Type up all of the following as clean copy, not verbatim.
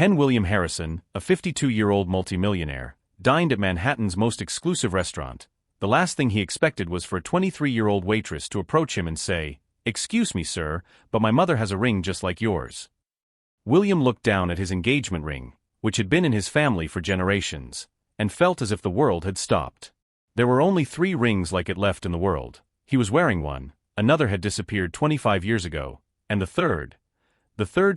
William Harrison, a 52-year-old multimillionaire, dined at Manhattan's most exclusive restaurant. The last thing he expected was for a 23-year-old waitress to approach him and say, "Excuse me, sir, but my mother has a ring just like yours." William looked down at his engagement ring, which had been in his family for generations, and felt as if the world had stopped. There were only 3 rings like it left in the world. He was wearing one, another had disappeared 25 years ago, and the third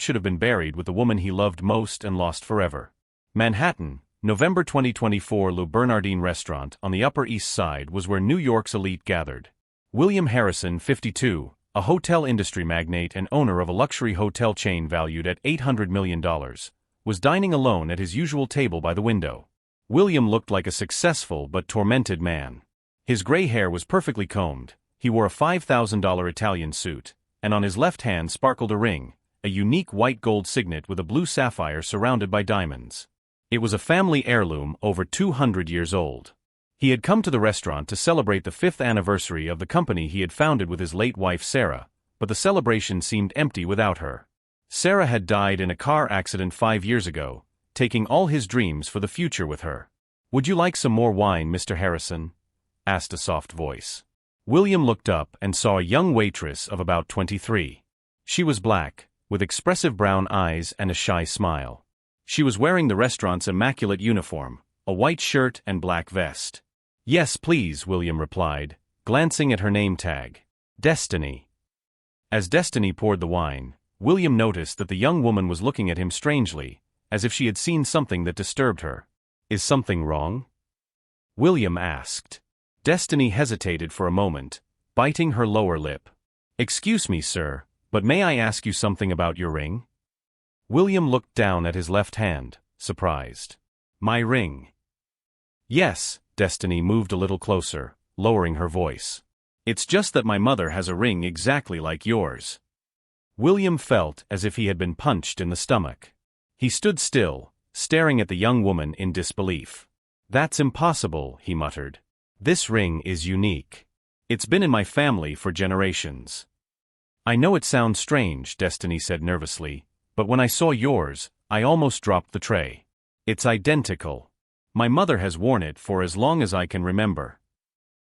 should have been buried with the woman he loved most and lost forever. Manhattan, November 2024. Le Bernardin restaurant on the Upper East Side was where New York's elite gathered. William Harrison, 52, a hotel industry magnate and owner of a luxury hotel chain valued at $800 million, was dining alone at his usual table by the window. William looked like a successful but tormented man. His gray hair was perfectly combed, he wore a $5,000 Italian suit, and on his left hand sparkled a ring, a unique white gold signet with a blue sapphire surrounded by diamonds. It was a family heirloom over 200 years old. He had come to the restaurant to celebrate the 5th anniversary of the company he had founded with his late wife Sarah, but the celebration seemed empty without her. Sarah had died in a car accident 5 years ago, taking all his dreams for the future with her. "Would you like some more wine, Mr. Harrison?" asked a soft voice. William looked up and saw a young waitress of about 23. She was black, with expressive brown eyes and a shy smile. She was wearing the restaurant's immaculate uniform, a white shirt and black vest. "Yes, please," William replied, glancing at her name tag. "Destiny." As Destiny poured the wine, William noticed that the young woman was looking at him strangely, as if she had seen something that disturbed her. "Is something wrong?" William asked. Destiny hesitated for a moment, biting her lower lip. "Excuse me, sir, but may I ask you something about your ring?" William looked down at his left hand, surprised. "My ring?" "Yes," Destiny moved a little closer, lowering her voice. "It's just that my mother has a ring exactly like yours." William felt as if he had been punched in the stomach. He stood still, staring at the young woman in disbelief. "That's impossible," he muttered. "This ring is unique. It's been in my family for generations." "I know it sounds strange," Destiny said nervously, "but when I saw yours, I almost dropped the tray. It's identical. My mother has worn it for as long as I can remember."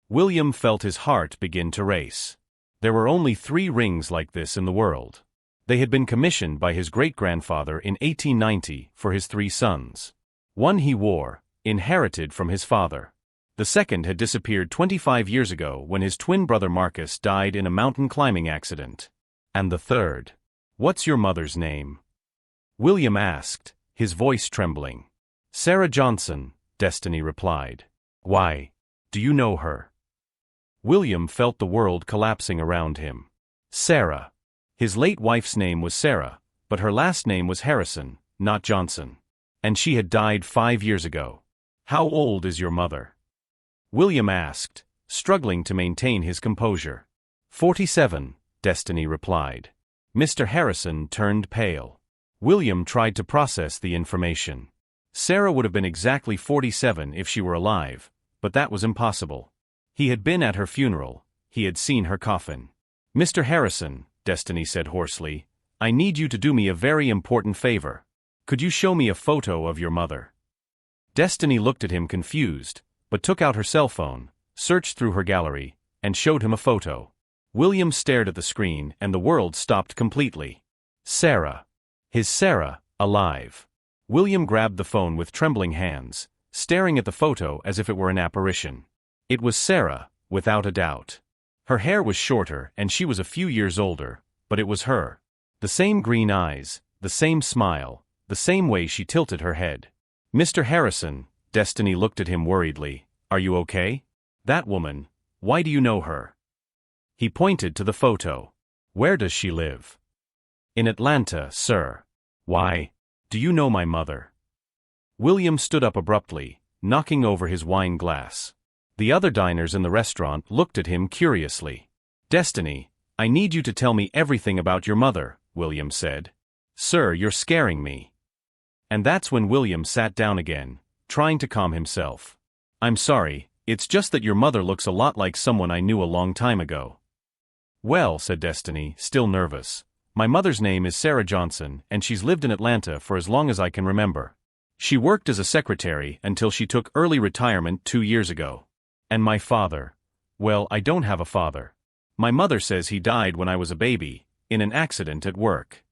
William felt his heart begin to race. There were only 3 rings like this in the world. They had been commissioned by his great-grandfather in 1890 for his 3 sons. One he wore, inherited from his father. The second had disappeared 25 years ago when his twin brother Marcus died in a mountain climbing accident. And the third. "What's your mother's name?" William asked, his voice trembling. "Sarah Johnson," Destiny replied. "Why? Do you know her?" William felt the world collapsing around him. Sarah. His late wife's name was Sarah, but her last name was Harrison, not Johnson. And she had died 5 years ago. "How old is your mother?" William asked, struggling to maintain his composure. 47, Destiny replied. Mr. Harrison turned pale. William tried to process the information. Sarah would have been exactly 47 if she were alive, but that was impossible. He had been at her funeral, he had seen her coffin. "Mr. Harrison," Destiny said hoarsely, "I need you to do me a very important favor. Could you show me a photo of your mother?" Destiny looked at him confused, but took out her cell phone, searched through her gallery, and showed him a photo. William stared at the screen and the world stopped completely. Sarah. His Sarah, alive. William grabbed the phone with trembling hands, staring at the photo as if it were an apparition. It was Sarah, without a doubt. Her hair was shorter and she was a few years older, but it was her. The same green eyes, the same smile, the same way she tilted her head. "Mr. Harrison," Destiny looked at him worriedly, "are you okay? That woman, why do you know her?" He pointed to the photo. "Where does she live?" "In Atlanta, sir." "Why? Do you know my mother?" William stood up abruptly, knocking over his wine glass. The other diners in the restaurant looked at him curiously. "Destiny, I need you to tell me everything about your mother," William said. "Sir, you're scaring me." And that's when William sat down again, trying to calm himself. "I'm sorry, it's just that your mother looks a lot like someone I knew a long time ago." "Well," said Destiny, still nervous, My mother's name is Sarah Johnson, and she's lived in Atlanta for as long as I can remember. She worked as a secretary until she took early retirement 2 years ago. And my father? Well, I don't have a father. My mother says he died when I was a baby, in an accident at work.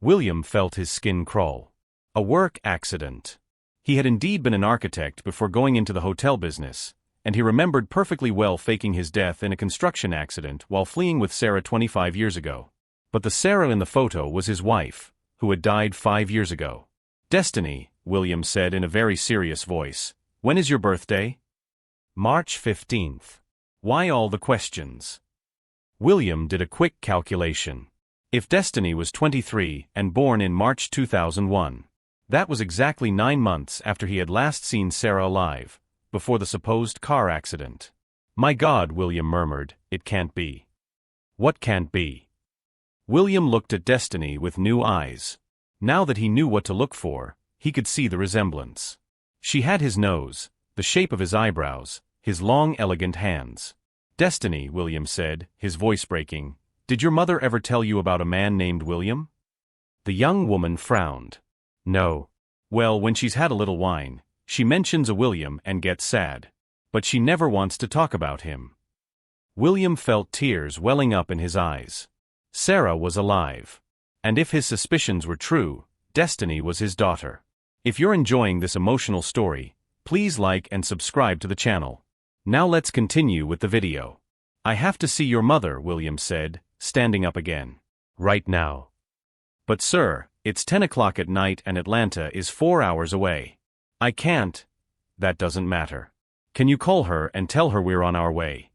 William felt his skin crawl. A work accident. He had indeed been an architect before going into the hotel business, and he remembered perfectly well faking his death in a construction accident while fleeing with Sarah 25 years ago. But the Sarah in the photo was his wife, who had died 5 years ago. Destiny, William said in a very serious voice. When is your birthday? March 15th. Why all the questions? William did a quick calculation. If Destiny was 23 and born in March 2001, that was exactly 9 months after he had last seen Sarah alive, before the supposed car accident. My God, William murmured, it can't be. What can't be? William looked at Destiny with new eyes. Now that he knew what to look for, he could see the resemblance. She had his nose, the shape of his eyebrows, his long elegant hands. Destiny, William said, his voice breaking, did your mother ever tell you about a man named William? The young woman frowned. No. Well, when she's had a little wine, she mentions a William and gets sad. But she never wants to talk about him. William felt tears welling up in his eyes. Sarah was alive. And if his suspicions were true, Destiny was his daughter. If you're enjoying this emotional story, please like and subscribe to the channel. Now let's continue with the video. I have to see your mother, William said, standing up again. Right now. But sir, it's 10 o'clock at night and Atlanta is 4 hours away. I can't. That doesn't matter. Can you call her and tell her we're on our way?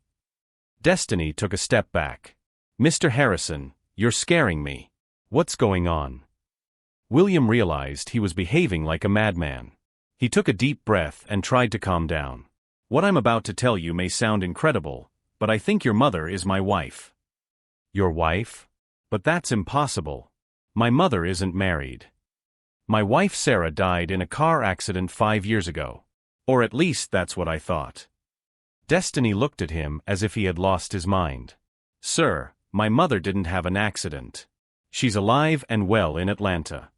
Destiny took a step back. Mr. Harrison, you're scaring me. What's going on? William realized he was behaving like a madman. He took a deep breath and tried to calm down. What I'm about to tell you may sound incredible, but I think your mother is my wife. Your wife? But that's impossible. My mother isn't married. My wife Sarah died in a car accident 5 years ago. Or at least that's what I thought. Destiny looked at him as if he had lost his mind. Sir, my mother didn't have an accident. She's alive and well in Atlanta.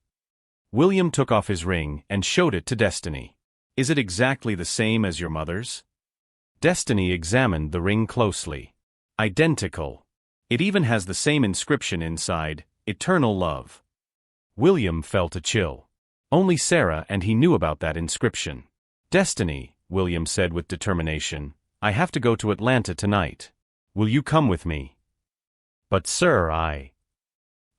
William took off his ring and showed it to Destiny. Is it exactly the same as your mother's? Destiny examined the ring closely. Identical. It even has the same inscription inside, Eternal Love. William felt a chill. Only Sarah and he knew about that inscription. Destiny, William said with determination, I have to go to Atlanta tonight. Will you come with me? But sir,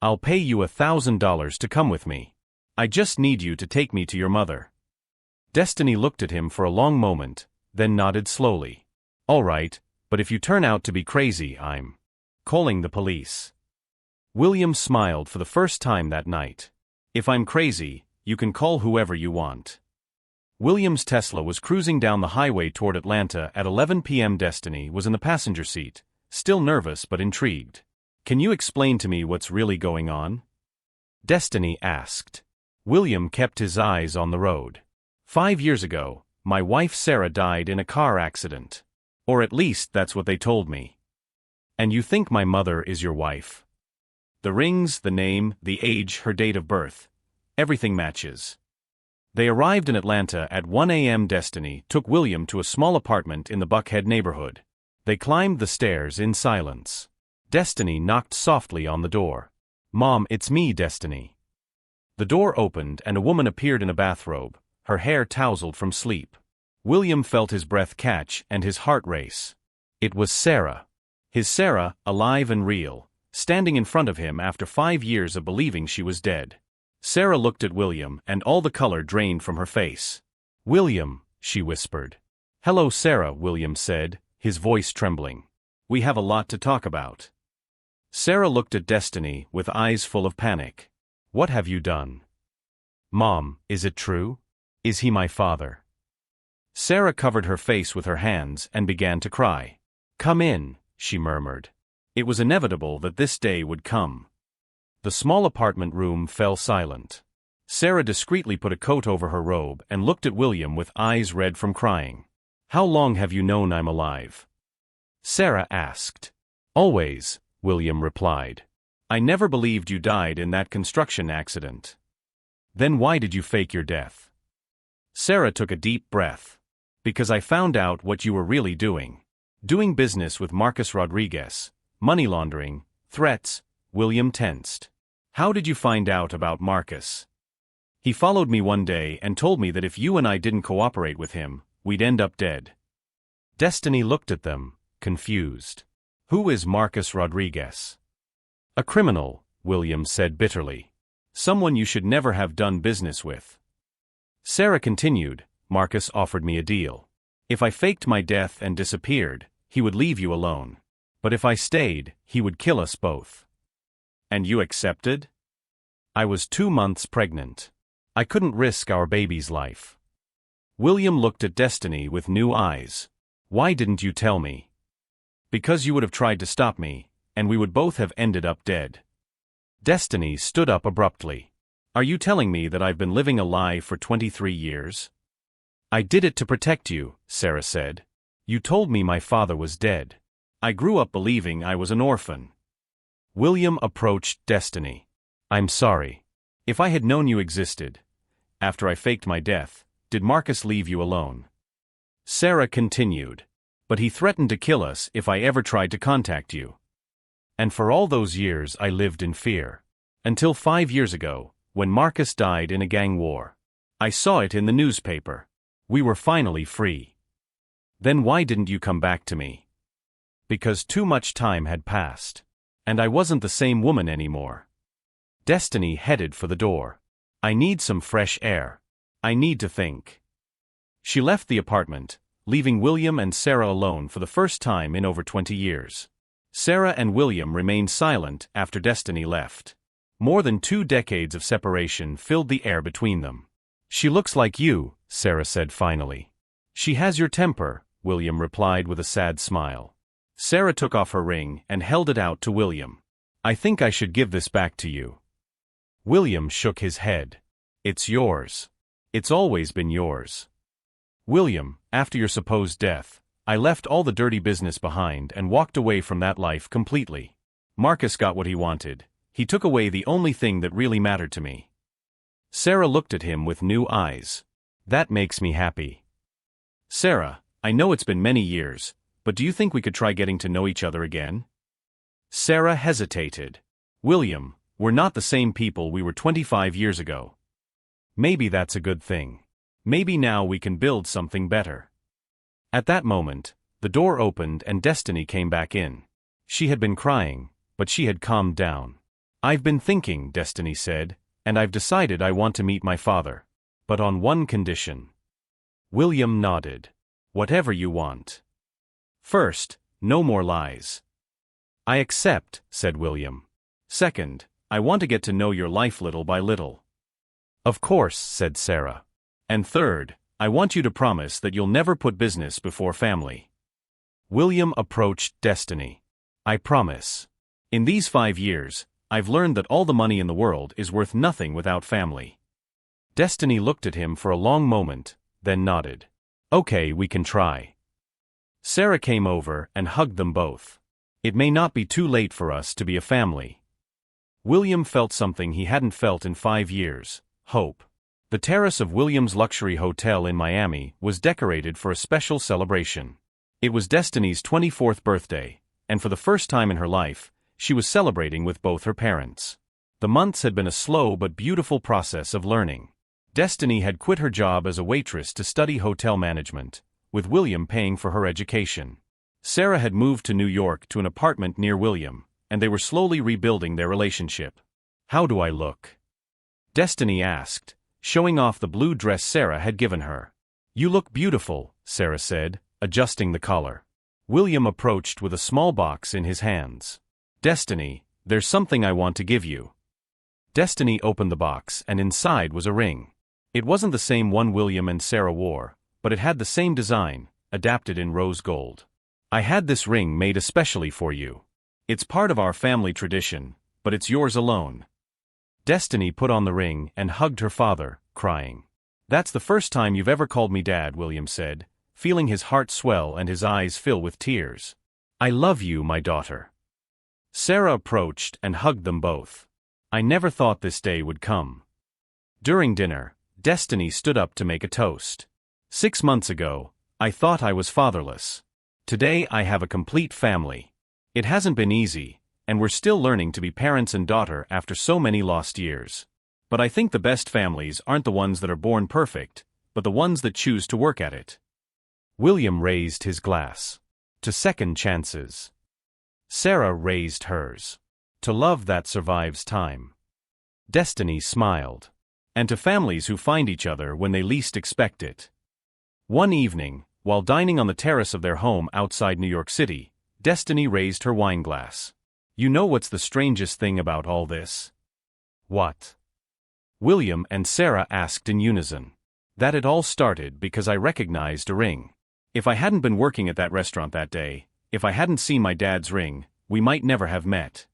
I'll pay you $1,000 to come with me. I just need you to take me to your mother. Destiny looked at him for a long moment, then nodded slowly. All right, but if you turn out to be crazy, I'm calling the police. William smiled for the first time that night. If I'm crazy, you can call whoever you want. William's Tesla was cruising down the highway toward Atlanta at 11 p.m. Destiny was in the passenger seat, still nervous but intrigued. Can you explain to me what's really going on? Destiny asked. William kept his eyes on the road. 5 years ago, my wife Sarah died in a car accident. Or at least that's what they told me. And you think my mother is your wife? The rings, the name, the age, her date of birth. Everything matches. They arrived in Atlanta at 1 a.m. Destiny took William to a small apartment in the Buckhead neighborhood. They climbed the stairs in silence. Destiny knocked softly on the door. Mom, it's me, Destiny. The door opened and a woman appeared in a bathrobe, her hair tousled from sleep. William felt his breath catch and his heart race. It was Sarah. His Sarah, alive and real, standing in front of him after 5 years of believing she was dead. Sarah looked at William and all the color drained from her face. William, she whispered. Hello, Sarah, William said, his voice trembling. We have a lot to talk about. Sarah looked at Destiny with eyes full of panic. What have you done? Mom, is it true? Is he my father? Sarah covered her face with her hands and began to cry. Come in, she murmured. It was inevitable that this day would come. The small apartment room fell silent. Sarah discreetly put a coat over her robe and looked at William with eyes red from crying. How long have you known I'm alive? Sarah asked. Always, William replied. I never believed you died in that construction accident. Then why did you fake your death? Sarah took a deep breath. Because I found out what you were really doing. Doing business with Marcus Rodriguez. Money laundering, threats. William tensed. How did you find out about Marcus? He followed me one day and told me that if you and I didn't cooperate with him, we'd end up dead. Destiny looked at them, confused. Who is Marcus Rodriguez? A criminal, William said bitterly. Someone you should never have done business with. Sarah continued, Marcus offered me a deal. If I faked my death and disappeared, he would leave you alone. But if I stayed, he would kill us both. And you accepted? I was 2 months pregnant. I couldn't risk our baby's life. William looked at Destiny with new eyes. Why didn't you tell me? Because you would have tried to stop me, and we would both have ended up dead. Destiny stood up abruptly. Are you telling me that I've been living a lie for 23 years? I did it to protect you, Sarah said. You told me my father was dead. I grew up believing I was an orphan. William approached Destiny. I'm sorry. If I had known you existed, after I faked my death, did Marcus leave you alone? Sarah continued. But he threatened to kill us if I ever tried to contact you. And for all those years I lived in fear. Until 5 years ago, when Marcus died in a gang war. I saw it in the newspaper. We were finally free. Then why didn't you come back to me? Because too much time had passed. And I wasn't the same woman anymore. Destiny headed for the door. I need some fresh air. I need to think. She left the apartment, leaving William and Sarah alone for the first time in over 20 years. Sarah and William remained silent after Destiny left. More than 2 decades of separation filled the air between them. She looks like you, Sarah said finally. She has your temper, William replied with a sad smile. Sarah took off her ring and held it out to William. I think I should give this back to you. William shook his head. It's yours. It's always been yours. William, after your supposed death, I left all the dirty business behind and walked away from that life completely. Marcus got what he wanted. He took away the only thing that really mattered to me. Sarah looked at him with new eyes. That makes me happy. Sarah, I know it's been many years, but do you think we could try getting to know each other again? Sarah hesitated. William, we're not the same people we were 25 years ago. Maybe that's a good thing. Maybe now we can build something better. At that moment, the door opened and Destiny came back in. She had been crying, but she had calmed down. I've been thinking, Destiny said, and I've decided I want to meet my father. But on one condition. William nodded. Whatever you want. First, no more lies. I accept, said William. Second, I want to get to know your life little by little. Of course, said Sarah. And third, I want you to promise that you'll never put business before family. William approached Destiny. I promise. In these 5 years, I've learned that all the money in the world is worth nothing without family. Destiny looked at him for a long moment, then nodded. Okay, we can try. Sarah came over and hugged them both. It may not be too late for us to be a family. William felt something he hadn't felt in 5 years, hope. The terrace of William's luxury hotel in Miami was decorated for a special celebration. It was Destiny's 24th birthday, and for the first time in her life, she was celebrating with both her parents. The months had been a slow but beautiful process of learning. Destiny had quit her job as a waitress to study hotel management, with William paying for her education. Sarah had moved to New York to an apartment near William, and they were slowly rebuilding their relationship. How do I look? Destiny asked, showing off the blue dress Sarah had given her. You look beautiful, Sarah said, adjusting the collar. William approached with a small box in his hands. Destiny, there's something I want to give you. Destiny opened the box and inside was a ring. It wasn't the same one William and Sarah wore, but it had the same design, adapted in rose gold. I had this ring made especially for you. It's part of our family tradition, but it's yours alone. Destiny put on the ring and hugged her father, crying. That's the first time you've ever called me Dad, William said, feeling his heart swell and his eyes fill with tears. I love you, my daughter. Sarah approached and hugged them both. I never thought this day would come. During dinner, Destiny stood up to make a toast. 6 months ago, I thought I was fatherless. Today I have a complete family. It hasn't been easy, and we're still learning to be parents and daughter after so many lost years. But I think the best families aren't the ones that are born perfect, but the ones that choose to work at it. William raised his glass. To second chances. Sarah raised hers. To love that survives time. Destiny smiled. And to families who find each other when they least expect it. One evening, while dining on the terrace of their home outside New York City, Destiny raised her wine glass. You know what's the strangest thing about all this? What? William and Sarah asked in unison. That it all started because I recognized a ring. If I hadn't been working at that restaurant that day, if I hadn't seen my dad's ring, we might never have met.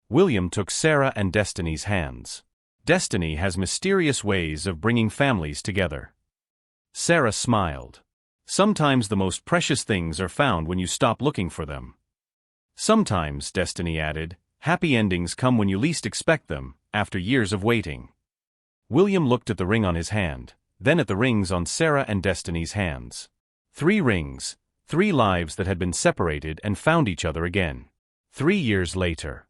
William took Sarah and Destiny's hands. Destiny has mysterious ways of bringing families together. Sarah smiled. Sometimes the most precious things are found when you stop looking for them. Sometimes, Destiny added, happy endings come when you least expect them, after years of waiting. William looked at the ring on his hand, then at the rings on Sarah and Destiny's hands. 3 rings, 3 lives that had been separated and found each other again. 3 years later,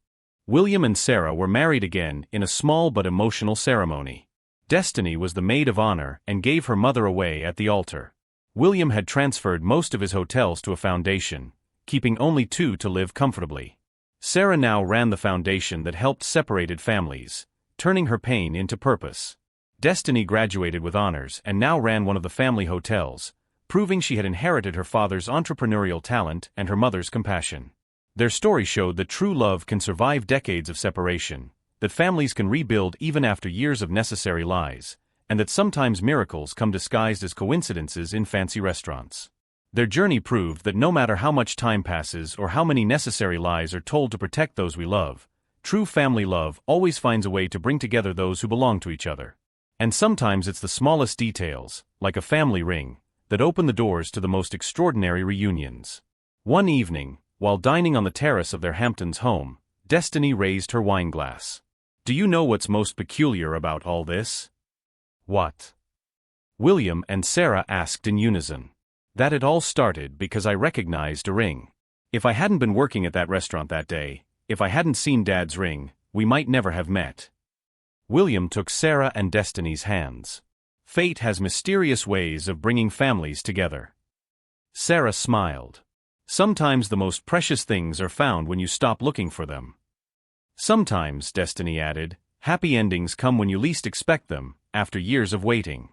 William and Sarah were married again in a small but emotional ceremony. Destiny was the maid of honor and gave her mother away at the altar. William had transferred most of his hotels to a foundation, keeping only 2 to live comfortably. Sarah now ran the foundation that helped separated families, turning her pain into purpose. Destiny graduated with honors and now ran one of the family hotels, proving she had inherited her father's entrepreneurial talent and her mother's compassion. Their story showed that true love can survive decades of separation, that families can rebuild even after years of necessary lies, and that sometimes miracles come disguised as coincidences in fancy restaurants. Their journey proved that no matter how much time passes or how many necessary lies are told to protect those we love, true family love always finds a way to bring together those who belong to each other. And sometimes it's the smallest details, like a family ring, that open the doors to the most extraordinary reunions. One evening, while dining on the terrace of their Hamptons home, Destiny raised her wine glass. Do you know what's most peculiar about all this? What? William and Sarah asked in unison. That it all started because I recognized a ring. If I hadn't been working at that restaurant that day, if I hadn't seen Dad's ring, we might never have met. William took Sarah and Destiny's hands. Fate has mysterious ways of bringing families together. Sarah smiled. Sometimes the most precious things are found when you stop looking for them. Sometimes, Destiny added, happy endings come when you least expect them, after years of waiting.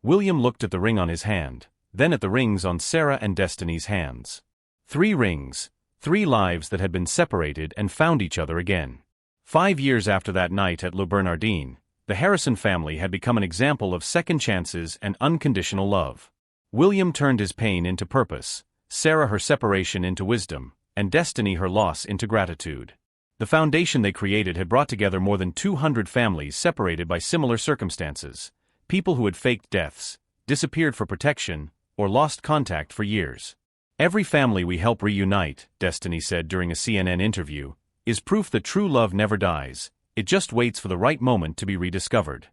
William looked at the ring on his hand, then at the rings on Sarah and Destiny's hands. 3 rings, 3 lives that had been separated and found each other again. 5 years after that night at Le Bernardin, the Harrison family had become an example of second chances and unconditional love. William turned his pain into purpose, Sarah her separation into wisdom, and Destiny her loss into gratitude. The foundation they created had brought together more than 200 families separated by similar circumstances, people who had faked deaths, disappeared for protection, or lost contact for years. Every family we help reunite, Destiny said during a CNN interview, is proof that true love never dies, it just waits for the right moment to be rediscovered.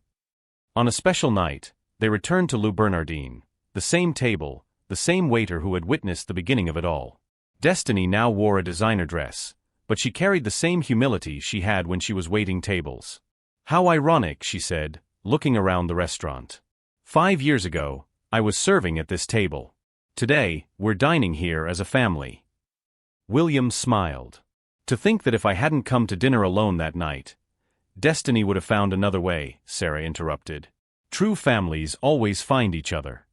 On a special night, they returned to Le Bernardin, the same table, the same waiter who had witnessed the beginning of it all. Destiny now wore a designer dress, but she carried the same humility she had when she was waiting tables. How ironic, she said, looking around the restaurant. 5 years ago, I was serving at this table. Today, we're dining here as a family. William smiled. To think that if I hadn't come to dinner alone that night, Destiny would have found another way, Sarah interrupted. True families always find each other.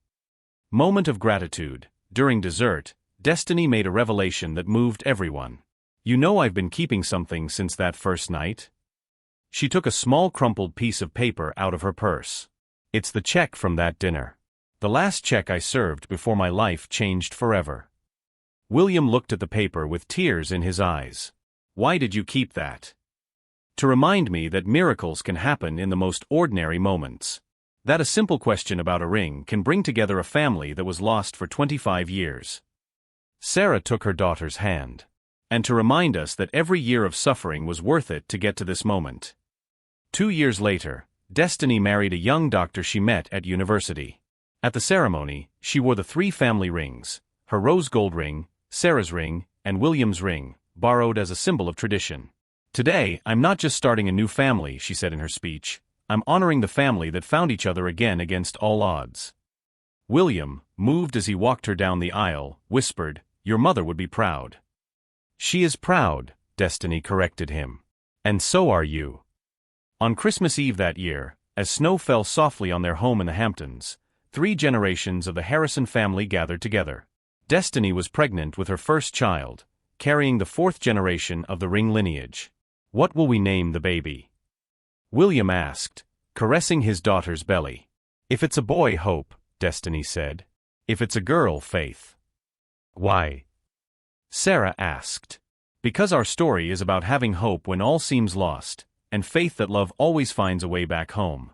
Moment of gratitude. During dessert, Destiny made a revelation that moved everyone. You know I've been keeping something since that first night? She took a small crumpled piece of paper out of her purse. It's the check from that dinner. The last check I served before my life changed forever. William looked at the paper with tears in his eyes. Why did you keep that? To remind me that miracles can happen in the most ordinary moments. That a simple question about a ring can bring together a family that was lost for 25 years. Sarah took her daughter's hand. and to remind us that every year of suffering was worth it to get to this moment. 2 years later, Destiny married a young doctor she met at university. At the ceremony, she wore the 3 family rings: her rose gold ring, Sarah's ring, and William's ring, borrowed as a symbol of tradition. "Today, I'm not just starting a new family," she said in her speech. "I'm honoring the family that found each other again against all odds." William, moved as he walked her down the aisle, whispered, "Your mother would be proud." "She is proud," Destiny corrected him. "And so are you." On Christmas Eve that year, as snow fell softly on their home in the Hamptons, 3 generations of the Harrison family gathered together. Destiny was pregnant with her first child, carrying the 4th generation of the Ring lineage. "What will we name the baby?" William asked, caressing his daughter's belly. "If it's a boy, Hope," Destiny said. "If it's a girl, Faith." "Why?" Sarah asked. "Because our story is about having hope when all seems lost, and faith that love always finds a way back home."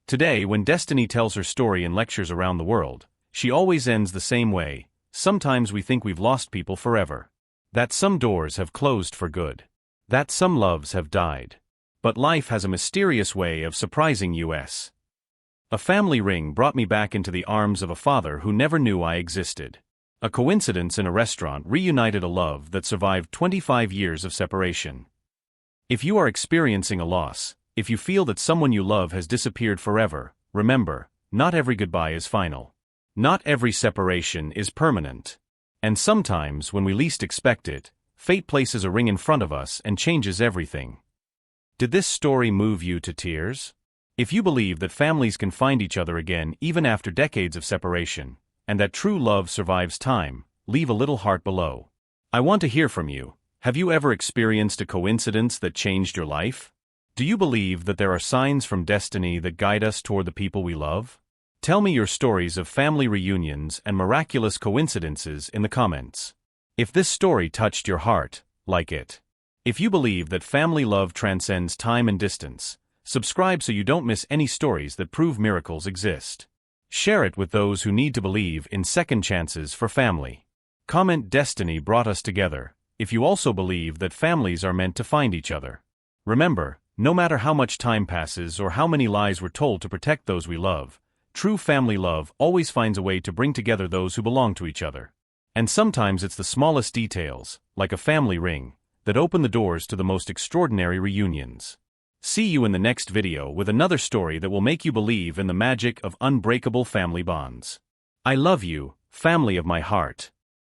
Today, when Destiny tells her story in lectures around the world, she always ends the same way: sometimes we think we've lost people forever. That some doors have closed for good. That some loves have died. But life has a mysterious way of surprising us. A family ring brought me back into the arms of a father who never knew I existed. A coincidence in a restaurant reunited a love that survived 25 years of separation. If you are experiencing a loss, if you feel that someone you love has disappeared forever, remember, not every goodbye is final. Not every separation is permanent. And sometimes, when we least expect it, fate places a ring in front of us and changes everything. Did this story move you to tears? If you believe that families can find each other again even after decades of separation, and that true love survives time, leave a little heart below. I want to hear from you. Have you ever experienced a coincidence that changed your life? Do you believe that there are signs from destiny that guide us toward the people we love? Tell me your stories of family reunions and miraculous coincidences in the comments. If this story touched your heart, like it. If you believe that family love transcends time and distance, subscribe so you don't miss any stories that prove miracles exist. Share it with those who need to believe in second chances for family. Comment "Destiny brought us together" if you also believe that families are meant to find each other. Remember, no matter how much time passes or how many lies were told to protect those we love, true family love always finds a way to bring together those who belong to each other. And sometimes it's the smallest details, like a family ring, that open the doors to the most extraordinary reunions. See you in the next video with another story that will make you believe in the magic of unbreakable family bonds. I love you, family of my heart.